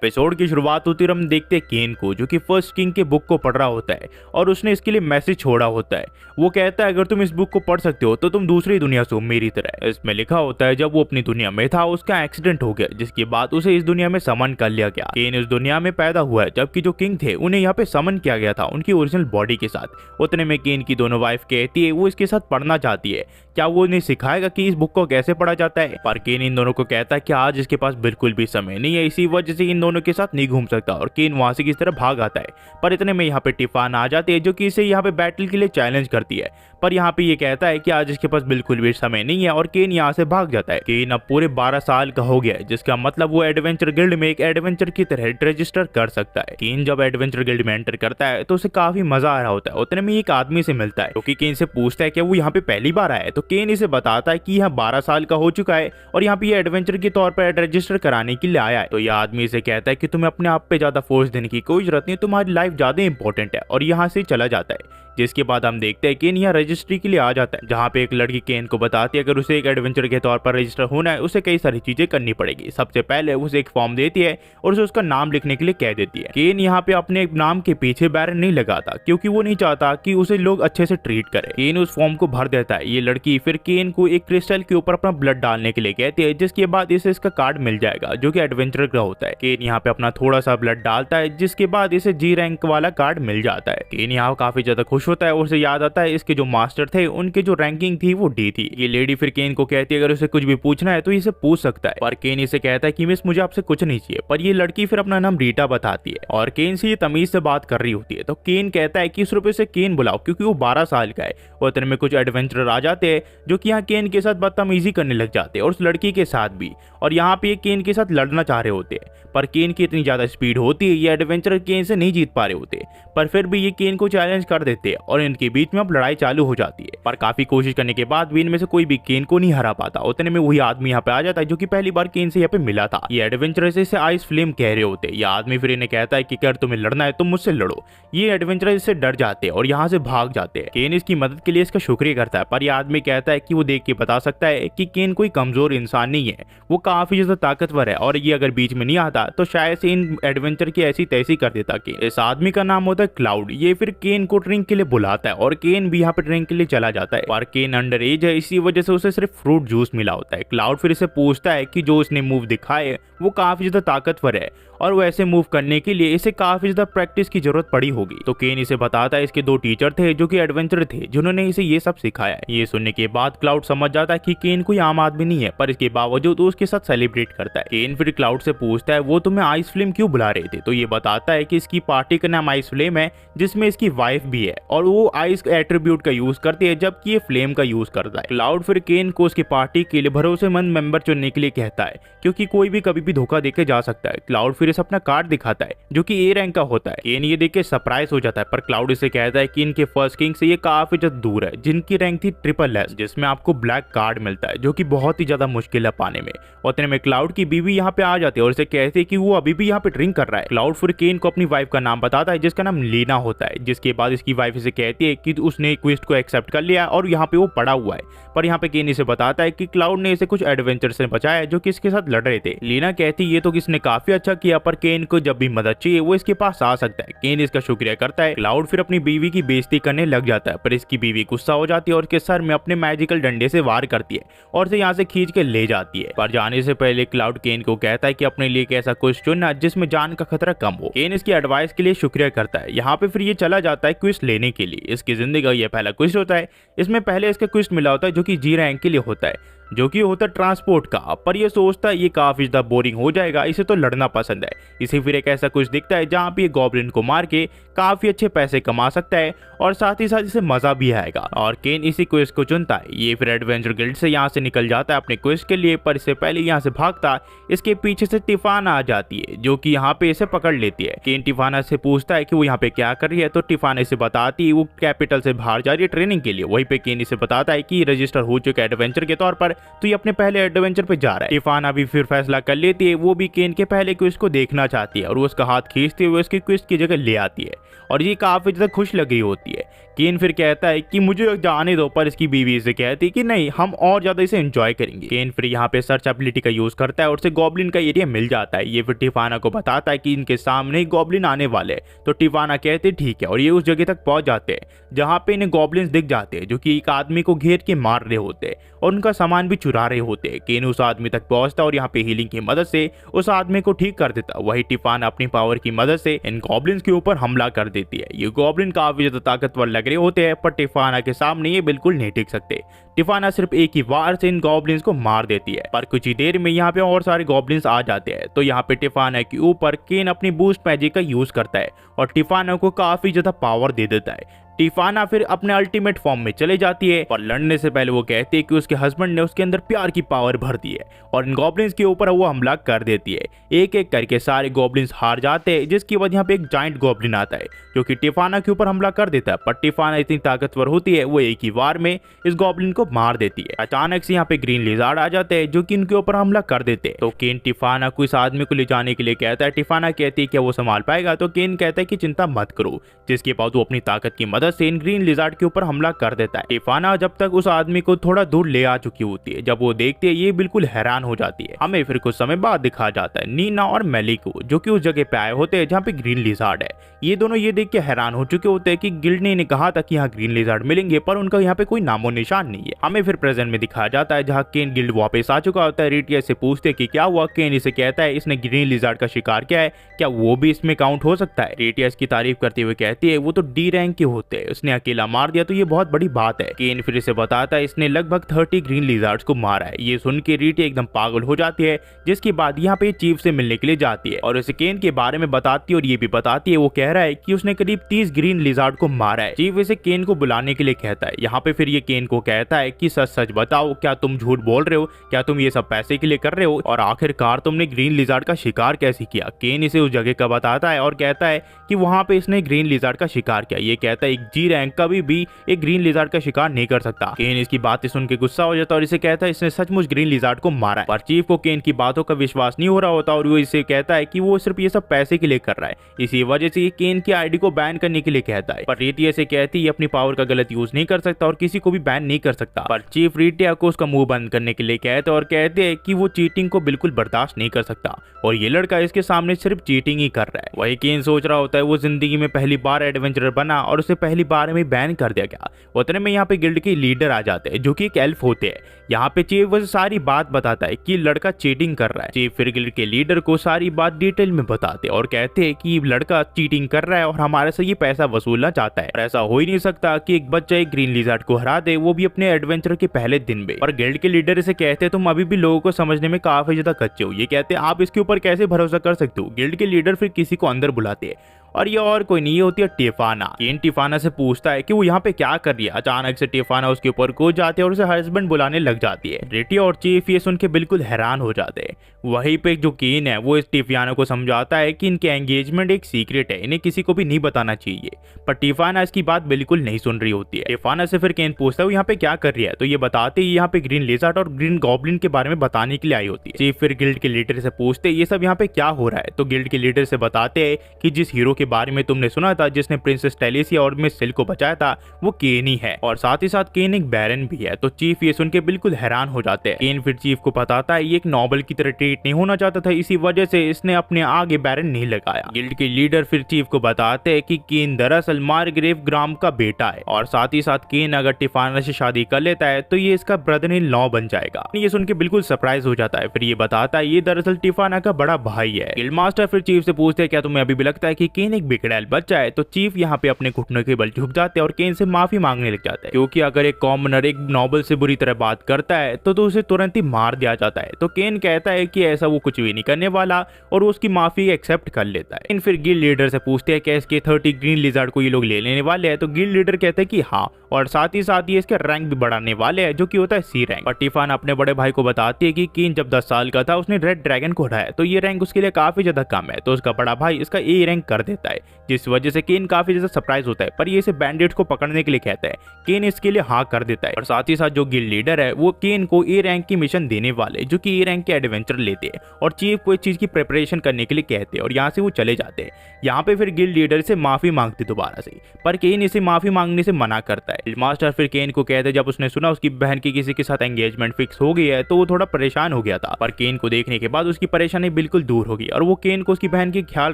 Episode की शुरुआत होती है और हम देखते हैं केन को, जो कि फर्स्ट किंग के बुक को पढ़ रहा होता है और उसने इसके लिए मैसेज छोड़ा होता है। वो कहता है अगर तुम इस बुक को पढ़ सकते हो तो तुम दूसरी दुनिया से हो मेरी तरह। इसमें लिखा होता है जब वो अपनी दुनिया में था उसका एक्सीडेंट हो गया, जिसके बाद उसे इस दुनिया में समन कर लिया गया। केन इस दुनिया में पैदा हुआ है, जबकि जो किंग थे उन्हें यहाँ पे समन किया गया था उनकी ओरिजिनल बॉडी के साथ। उतने में केन की दोनों वाइफ कहती है वो इसके साथ पढ़ना चाहती है, क्या वो इन्हें सिखाएगा कि इस बुक को कैसे पढ़ा जाता है। पर केन इन दोनों को कहता है कि आज इसके पास बिल्कुल भी समय नहीं है, इसी वजह से इन दोनों के साथ नहीं घूम सकता और केन वहां से किस तरह भाग आता है। पर इतने में यहाँ पे टिफान आ जाती है जो कि इसे यहाँ पे बैटल के लिए चैलेंज करती है। पर यहाँ पे ये कहता है कि आज इसके पास बिल्कुल भी समय नहीं है और केन यहाँ से भाग जाता है। केन अब पूरे 12 साल का हो गया है, जिसका मतलब वो एडवेंचर गिल्ड में एक एडवेंचर की तरह रजिस्टर कर सकता है। केन जब एडवेंचर गिल्ड में एंटर करता है तो उसे काफी मजा आ रहा होता है। उतने में एक आदमी से मिलता है जो कि केन से पूछता है कि वो यहाँ पे पहली बार आया है। तो केन इसे बताता है कि यह 12 साल का हो चुका है और यहाँ पे ये एडवेंचर के तौर पर रजिस्टर कराने के लिए आया है। तो यह आदमी इसे कहता है कि तुम्हें अपने आप पे ज्यादा फोर्स देने की कोई जरूरत नहीं, तुम्हारी लाइफ ज्यादा इंपॉर्टेंट है, और यहाँ से चला जाता है। जिसके बाद हम देखते हैं केन यहाँ रजिस्ट्री के लिए आ जाता है, जहाँ पे एक लड़की केन को बताती है अगर उसे एक एडवेंचर के तौर पर रजिस्टर होना है उसे कई सारी चीजें करनी पड़ेगी। सबसे पहले उसे एक फॉर्म देती है और उसे उसका नाम लिखने के लिए कह देती है। केन यहाँ पे अपने नाम के पीछे बैरन नहीं लगाता क्योंकि वो नहीं चाहता कि उसे लोग अच्छे से ट्रीट करे। केन उस फॉर्म को भर देता है। ये लड़की फिर केन को एक क्रिस्टल के ऊपर अपना ब्लड डालने के लिए कहती है, जिसके बाद इसे इसका कार्ड मिल जाएगा जो कि एडवेंचर का होता है। केन यहाँ पे अपना थोड़ा सा ब्लड डालता है, जिसके बाद इसे जी रैंक वाला कार्ड मिल जाता है। केन यहाँ काफी ज्यादा खुश होता है और उसे याद आता है इसके जो मास्टर थे उनके जो रैंकिंग थी वो डी थी। ये लेडी फिर केन को कहती है अगर उसे कुछ भी पूछना है तो इसे पूछ सकता है। पर केन इसे कहता है कि मिस मुझे आपसे कुछ नहीं चाहिए। पर ये लड़की फिर अपना नाम रीटा बताती है और केन से ये तमीज से बात कर रही होती है। तो केन कहता है कि इस रुपए से केन बुलाओ क्योंकि वो 12 साल का है। और इतने में कुछ एडवेंचरर आ जाते हैं जो कि यहाँ केन के साथ बदतमीजी करने लग जाते हैं और उस लड़की के साथ भी, और यहाँ पे ये केन के साथ लड़ना चाह रहे होते हैं। पर केन की इतनी ज्यादा स्पीड होती है ये एडवेंचरर केन से नहीं जीत पा रहे होते, पर फिर भी ये केन को चैलेंज कर देते हैं और इनके बीच में अब लड़ाई चालू हो जाती है। पर काफी कोशिश करने के बाद भी इनमें से कोई भी केन को नहीं हरा पाता। उतने में वही आदमी यहाँ पे आ जाता है जो कि पहली बार केन से यहाँ पे मिला था। ये एडवेंचरर से इसे आइस फ्लेम कह रहे होते हैं। ये आदमी फिर इन्हें कहता है कि अगर तुम्हें लड़ना है तुम मुझसे लड़ो। ये एडवेंचरर इससे डर जाते हैं और यहाँ से भाग जाते हैं। केन इसकी मदद के लिए इसका शुक्रिया करता है, पर यह आदमी कहता है कि वो देख के बता सकता है कि केन कोई कमजोर इंसान नहीं है, वो काफी ज्यादा ताकतवर है और ये अगर बीच में नहीं आता तो शायद से इन एडवेंचर की ऐसी तैसी कर देता। कि इस आदमी का नाम होता है क्लाउड। ये फिर केन को ड्रिंक के लिए बुलाता है और केन भी यहाँ पे ड्रिंक के लिए चला जाता है। पर केन अंडर एज है, इसी वजह से उसे सिर्फ फ्रूट जूस मिला होता है। क्लाउड फिर इसे पूछता है कि जो उसने मूव दिखाए वो काफी ज्यादा ताकतवर है और वो ऐसे मूव करने के लिए इसे काफी ज्यादा प्रैक्टिस की जरूरत पड़ी होगी। तो केन इसे बताता है इसके 2 टीचर थे जो कि एडवेंचर थे जिन्होंने इसे ये सब सिखाया है। ये सुनने के बाद क्लाउड समझ जाता है कि केन कोई आम आदमी नहीं है, पर इसके बावजूद वो उसके साथ सेलिब्रेट करता है। केन फिर क्लाउड से पूछता है वो तुम्हें आइस फ्लेम क्यों बुला रहे थे। तो ये बताता है कि इसकी पार्टी का नाम आइस फ्लेम है, जिसमें इसकी वाइफ भी है और वो आइस एट्रीब्यूट का यूज करती है जबकि ये फ्लेम का यूज करता है। क्लाउड फिर केन को उसकी पार्टी के लिए भरोसेमंद मेंबर चुनने के लिए कहता है क्योंकि कोई भी कभी भी धोखा देके जा सकता है। क्लाउड फिर इसे अपना कार्ड दिखाता है जो कि ए रैंक का होता है। केन ये देख के सरप्राइज हो जाता है, पर क्लाउड इसे कहता है कि इनके फर्स्ट किंग से ये काफी ज्यादा दूर है जिनकी रैंक थी ट्रिपल एस, जिसमें आपको ब्लैक कार्ड मिलता है जो कि बहुत ही ज्यादा मुश्किल है पाने में। उतने में क्लाउड की बीवी यहाँ पे आ जाती है और इसे कहती है कि वो अभी भी यहाँ पे ड्रिंक कर रहा है। क्लाउड फिर केन को अपनी वाइफ का नाम बताता है जिसका नाम लीना होता है, जिसके बाद इसकी वाइफ इसे कहती है कि उसने क्वेस्ट को एक्सेप्ट कर लिया और यहाँ पे वो पड़ा हुआ है। पर यहाँ पे केन इसे बताता है कि क्लाउड ने इसे कुछ एडवेंचर से बचाया जो कि इसके साथ लड़ रहे थे। लीना कहती ये तो किसने काफी अच्छा किया, पर केन को जब भी मदद चाहिए वो इसके पास आ सकता है। केन इसका शुक्रिया करता है। क्लाउड फिर अपनी बीवी की बेइज्जती करने लग जाता है, पर इसकी बीवी गुस्सा हो जाती है और इसके सर में अपने मैजिकल डंडे से वार करती है और इसे यहाँ से खींच के ले जाती है। पर जाने से पहले क्लाउड केन को कहता है कि अपने लिए एक ऐसा कुछ चुनना जिसमें जान का खतरा कम हो। केन इसकी एडवाइस के लिए शुक्रिया करता है। यहाँ पे फिर ये चला जाता है क्विस्ट लेने के लिए। इसकी जिंदगी का ये पहला क्विस्ट होता है। इसमें पहले इसका क्विस्ट मिला होता है जो कि जी रैंक के लिए होता है, जो कि होता है ट्रांसपोर्ट का। पर ये सोचता है ये काफी ज्यादा बोरिंग हो जाएगा, इसे तो लड़ना पसंद है। इसे फिर एक ऐसा कुछ दिखता है जहाँ पे ये गॉब्लिन को मार के काफी अच्छे पैसे कमा सकता है और साथ ही साथ इसे मजा भी आएगा, और केन इसी क्वेस्ट को चुनता है। ये फिर एडवेंचर गिल्ड से यहाँ से निकल जाता है अपने क्वेस्ट के लिए, पर इससे पहले यहाँ से भागता इसके पीछे से टिफाना आ जाती है जो कि यहाँ पे इसे पकड़ लेती है। केन टिफाना से पूछता है कि वो यहाँ पे क्या कर रही है, तो टिफाना इसे बताती है वो कैपिटल से बाहर जा रही है ट्रेनिंग के लिए। वहीं पे केन इसे बताता है कि रजिस्टर हो चुका एडवेंचर के तौर पर तो ये अपने पहले एडवेंचर पे जा रहा है। टिफाना भी फिर फैसला कर लेती है, वो भी केन के पहले क्विस्ट को देखना चाहती है और वो उसका हाथ खींचते हुए उसकी क्विस्ट की जगह ले आती है और ये काफी ज्यादा खुश लग रही होती है। केन फिर कहता है कि मुझे जाने दो, पर इसकी बीवी से कहती है कि नहीं, हम और ज्यादा इसे एंजॉय करेंगे। केन फिर यहाँ पे सर्च एबिलिटी का यूज करता है और उसे गॉब्लिन का एरिया मिल जाता है। ये फिर टिफाना को बताता है कि इनके सामने ही गॉब्लिन आने वाले, तो टिफाना कहते ठीक है और ये उस जगह तक पहुंच जाते हैं जहाँ पे इन्हें गॉब्लिन्स दिख जाते हैं जो कि एक आदमी को घेर के मार रहे होते हैं और उनका सामान भी चुरा रहे होते हैं। केन उस आदमी तक पहुंचता और यहाँ पे हीलिंग की मदद से उस आदमी को ठीक कर देता। वही टिफाना अपनी पावर की मदद से इन गॉब्लिन्स के ऊपर हमला कर देती है। ये गॉब्लिन काफी ज्यादा ताकतवर लग रहे होते हैं, पर टिफाना के सामने ये बिल्कुल नहीं टिक सकते। टिफाना सिर्फ एक ही वार से इन गॉब्लिन्स को मार देती है, पर कुछ ही देर में यहाँ पे और सारे गॉब्लिन्स आ जाते हैं। तो यहाँ पे टिफाना के ऊपर केन अपनी बूस्ट मैजिक का यूज करता है और टिफाना को काफी ज्यादा पावर दे देता है। टिफाना फिर अपने अल्टीमेट फॉर्म में चले जाती है और लड़ने से पहले वो कहती है कि उसके हस्बैंड ने उसके अंदर प्यार की पावर भर दी है और इन गॉब्लिन्स के ऊपर वो हमला कर देती है। एक एक करके सारे गॉब्लिन्स हार जाते हैं, जिसके बाद यहाँ पे एक जाइंट गॉब्लिन आता है जो कि टिफाना के ऊपर हमला कर देता है, पर टिफाना इतनी ताकतवर होती है वो एक ही वार में इस गॉब्लिन को मार देती है। अचानक से यहाँ पे ग्रीन लिजार्ड आ जाते हैं जो कि इनके ऊपर हमला कर देते हैं। तो केन टिफाना को इस आदमी को ले जाने के लिए कहता है। टिफाना कहती है कि वो संभाल पाएगा, तो केन कहता है कि चिंता मत करो, जिसके बाद वो अपनी ताकत की मदद से इन ग्रीन लिजार्ड के ऊपर हमला कर देता है। टिफाना जब तक उस आदमी को थोड़ा दूर ले आ चुकी होती है, जब वो देखती है ये बिल्कुल हैरान हो जाती है। हमें फिर कुछ समय बाद दिखा जाता है नीना और मेली को, जो कि उस जगह पे आए होते हैं जहाँ पे ग्रीन लिजार्ड है। ये दोनों ये देख के हैरान हो चुके होते हैं कि गिल्ड ने इन्हें कहा था कि यहाँ ग्रीन लिजार्ड मिलेंगे, पर उनका यहाँ पे कोई नामो निशान नहीं है। हमें फिर प्रेजेंट में दिखाया जाता है जहाँ केन गिल्ड वापस आ चुका होता है। रेटिया से पूछते हैं कि क्या हुआ। केन इसे कहता है इसने ग्रीन लिजार्ड का शिकार किया है, क्या वो भी इसमें काउंट हो सकता है। रेटिया इसकी तारीफ करते हुए कहती है वो तो डी रैंक के होते हैं, उसने अकेला मार दिया तो ये बहुत बड़ी बात है। केन फिर इसे बताता है इसने लगभग 30 ग्रीन लिजार्ड्स को मारा है। ये सुन के रेटिया एकदम पागल हो जाती है, जिसके बाद यहाँ पे चीफ से मिलने के लिए जाती है और उसे केन के बारे में बताती है और ये भी बताती है, वो कह रहा है कि उसने करीब 30 ग्रीन लिजार्ड को मारा है। चीफ इसे केन को बुलाने के लिए कहता है। यहाँ पे फिर ये केन को कहता है कि सच सच बताओ, क्या तुम झूठ बोल रहे हो, क्या तुम ये सब पैसे के लिए कर रहे हो, और आखिरकार तुमने ग्रीन लिजार्ड का शिकार कैसे किया। केन इसे उस जगह का बताता है और कहता है कि वहां पे इसने ग्रीन लिजार्ड का शिकार किया। ये कहता है एक जी रैंक कभी भी एक ग्रीन लिजार्ड का शिकार नहीं कर सकता। केन इसकी बातें सुन के गुस्सा हो जाता है और इसे कहता है इसने सचमुच ग्रीन लिजार्ड को मारा है। पर चीफ को केन की बातों का विश्वास नहीं हो रहा होता और वो इसे कहता है कि वो सिर्फ ये सब पैसे के लिए कर रहा है, इसी वजह से ये केन की आईडी को बैन करने के लिए कहता है। पर रेटिया से कहती है अपनी पावर का गलत यूज नहीं कर सकता और किसी को भी बैन नहीं कर सकता। पर चीफ रेटिया को उसका मुंह बंद करने के लिए कहते हैं और कहते हैं कि वो चीटिंग को बिल्कुल बर्दाश्त नहीं कर सकता और ये लड़का इसके सामने सिर्फ चीटिंग ही कर रहा है। वही केन सोच रहा होता है वो जिंदगी में पहली बार एडवेंचरर बना और उसे पहली बार में बैन कर दिया गया। उतने में यहाँ पे गिल्ड के लीडर आ जाते हैं जो कि एक एल्फ होते हैं। यहाँ पे चीफ वो सारी बात बताता है कि लड़का चीटिंग कर रहा है। चीफ फिर गिल्ड के लीडर को सारी बात डिटेल में बताते और कहते हैं कि लड़का चीटिंग कर रहा है और हमारे से ये पैसा वसूलना चाहता है। ऐसा हो ही नहीं सकता कि एक बच्चा एक ग्रीन लिजार्ड को हरा दे, वो भी अपने एडवेंचर के पहले दिन में। और गिल्ड के लीडर इसे कहते हैं तुम अभी भी लोगों को समझने में काफी ज्यादा कच्चे हो। ये कहते हैं आप इसके ऊपर कैसे भरोसा कर सकते हो। गिल्ड के लीडर फिर किसी को अंदर बुलाते हैं और ये और कोई नहीं होती है टिफाना। केन टिफाना से पूछता है कि वो यहाँ पे क्या कर रही है। अचानक से टिफाना उसके ऊपर कूद जाती है और उसे हस्बैंड बुलाने लग जाती है। रेटिया और चीफ ये सुन के बिल्कुल हैरान हो जाते हैं। वहीं पे जो केन है वो इस टिफाना को समझाता है कि इनके एंगेजमेंट एक सीक्रेट है, इन्हें किसी को भी नहीं बताना चाहिए। पर टिफाना इसकी बात बिल्कुल नहीं सुन रही होती है। टिफाना से फिर केन पूछता है वो यहाँ पे क्या कर रही है, तो ये बताते ही यहाँ पे ग्रीन लिजार्ड और ग्रीन गॉब्लिन के बारे में बताने के लिए आई होती है। चीफ फिर गिल्ड के लीडर से पूछते ये सब यहाँ पे क्या हो रहा है, तो गिल्ड के लीडर से बताते हैं कि जिस हीरो के बारे में तुमने सुना था जिसने प्रिंसेस टेलेसिया और मिस सिल्क को बचाया था वो केन ही है और साथ ही साथ केन एक बैरन भी है। तो चीफ ये सुन के बिल्कुल हैरान हो जाते हैं। केन फिर चीफ को बताता है ये एक नॉबल की तरह ट्रीट नहीं होना चाहता था, इसी वजह से इसने अपने आगे बैरन नहीं लगाया। गिल्ड के लीडर फिर चीफ को बताते हैं कि केन दरअसल मार्ग्रेव ग्राम का बेटा है और साथ ही साथ केन अगर टिफाना से शादी कर लेता है तो ये इसका ब्रदर इन लॉ बन जाएगा। ये सुन के बिल्कुल सरप्राइज हो जाता है। फिर ये बताता है ये दरअसल टिफाना का बड़ा भाई है। गिल्ड मास्टर फिर चीफ से पूछते हैं क्या तुम्हें अभी भी लगता है कि केन एक बिगड़ैल बच्चा है, तो चीफ यहाँ पे अपने घुटनों के बल झुक जाते हैं और केन से माफी मांगने लग जाता है, क्योंकि अगर एक कॉमनर एक नॉबल से बुरी तरह बात करता है तो उसे तुरंत ही मार दिया जाता है। तो केन कहता है कि ऐसा वो कुछ भी नहीं करने वाला और वो उसकी माफी एक्सेप्ट कर लेता है। फिर गिल्ड लीडर से पूछते हैं कि इसके 30 ग्रीन लिजार्ड को ये लोग ले लेने वाले हैं, तो गिल्ड लीडर कहते हैं कि हाँ और साथ ही साथ ये इसके रैंक भी बढ़ाने वाले हैं, जो कि होता है सी रैंक। और टिफाना अपने बड़े भाई को बताती है कि केन जब 10 साल का था उसने रेड ड्रैगन को हराया, तो ये रैंक उसके लिए काफी ज्यादा कम है। तो उसका बड़ा भाई इसका ए रैंक कर देता है, जिस वजह से केन काफी ज्यादा सरप्राइज होता है। पर ये इसे बैंडिट्स को पकड़ने के लिए कहता है। केन इसके लिए हाँ कर देता है और साथ ही साथ जो गिल्ड लीडर है वो केन को ए रैंक की मिशन देने वाले, जो कि ए रैंक के एडवेंचर लेते हैं और चीफ को इस चीज की प्रिपरेशन करने के लिए कहते हैं और यहाँ से वो चले जाते हैं। यहाँ पे फिर गिल्ड लीडर से माफी मांगते दोबारा से, पर केन इसे माफी मांगने से मना करता है। मास्टर फिर केन को कहते जब उसने सुना उसकी बहन की किसी के साथ एंगेजमेंट फिक्स हो गई है तो वो थोड़ा परेशान हो गया था, पर केन को देखने के बाद उसकी परेशानी बिल्कुल दूर होगी और वो केन को उसकी बहन के ख्याल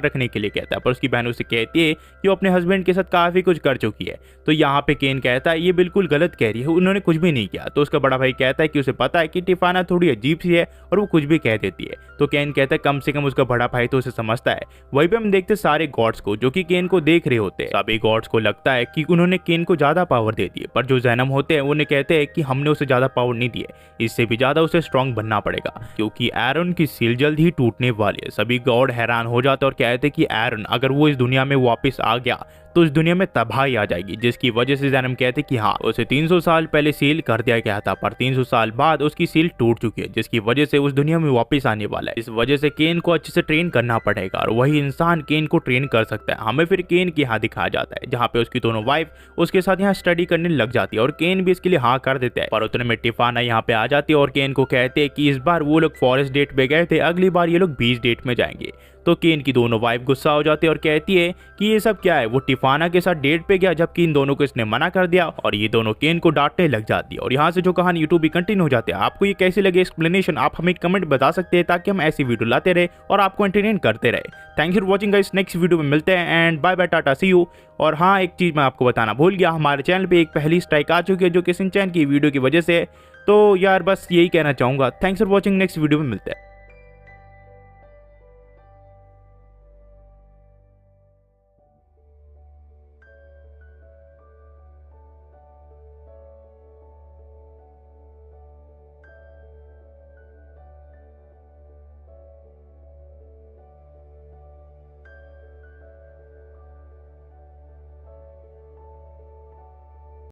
रखने के लिए कहता है। पर उसकी बहन उसे कहती है कि वो अपने हस्बैंड के साथ काफी कुछ कर चुकी है। तो यहाँ पे केन कहता है ये बिल्कुल गलत कह रही है, उन्होंने कुछ भी नहीं किया। तो उसका बड़ा भाई कहता है कि उसे पता है कि टिफाना थोड़ी अजीब सी है और वो कुछ भी कह देती है। तो केन कहता है कम से कम उसका बड़ा भाई तो उसे समझता है। वहीं पे हम देखते सारे गॉड्स को जो कि केन को देख रहे होते हैं। सभी गॉड्स को लगता है कि उन्होंने केन को ज्यादा पावर दे दी है, पर जो जैनम होते हैं उन्हें कहते हैं कि हमने उसे ज्यादा पावर नहीं दी है, इससे भी ज्यादा उसे स्ट्रांग बनना पड़ेगा क्योंकि एरन की सील जल्द ही टूटने वाली है। सभी गॉड हैरान हो जाते और कहते हैं कि एरन अगर वो इस दुनिया में वापस आ गया तो इस दुनिया में तबाही आ जाएगी, जिसकी वजह से जैनम कहते कि हाँ उसे 300 साल पहले सील कर दिया गया था, पर 300 साल बाद उसकी सील टूट चुकी है, जिसकी वजह से उस दुनिया में वापस आने वाला है। इस वजह से केन को अच्छे से ट्रेन करना पड़ेगा और वही इंसान केन को ट्रेन कर सकता है। हमें फिर केन की यहाँ दिखाया जाता है जहाँ पे उसकी दोनों वाइफ उसके साथ यहाँ स्टडी करने लग जाती है और केन भी इसके लिए हाँ कर देता है। पर उतने में टिफाना यहाँ पे आ जाती है और केन को कहते हैं कि इस बार वो लोग फॉरेस्ट डेट पे गए थे, अगली बार ये लोग बीच डेट में जाएंगे। तो केन की दोनों वाइफ गुस्सा हो जाती है और कहती है कि ये सब क्या है, वो टिफाना के साथ डेट पे गया जबकि इन दोनों को इसने मना कर दिया और ये दोनों केन को डांटने लग जाती है। और यहाँ से जो कहानी यूट्यूब भी कंटिन्यू हो जाती है। आपको ये कैसी लगी एक्सप्लेनेशन आप हमें कमेंट बता सकते हैं ताकि हम ऐसी वीडियो लाते रहे और आपको एंटरटेन करते रहे। Thanks for watching guys, next video में मिलते हैं and bye bye, ta-ta, see you. और हाँ एक चीज मैं आपको बताना भूल गया, हमारे चैनल पे एक पहली स्ट्राइक आ चुकी है जो कि सिंचैन की वीडियो की वजह से। तो यार बस यही कहना चाहूंगा, thanks for watching, next video में मिलते हैं।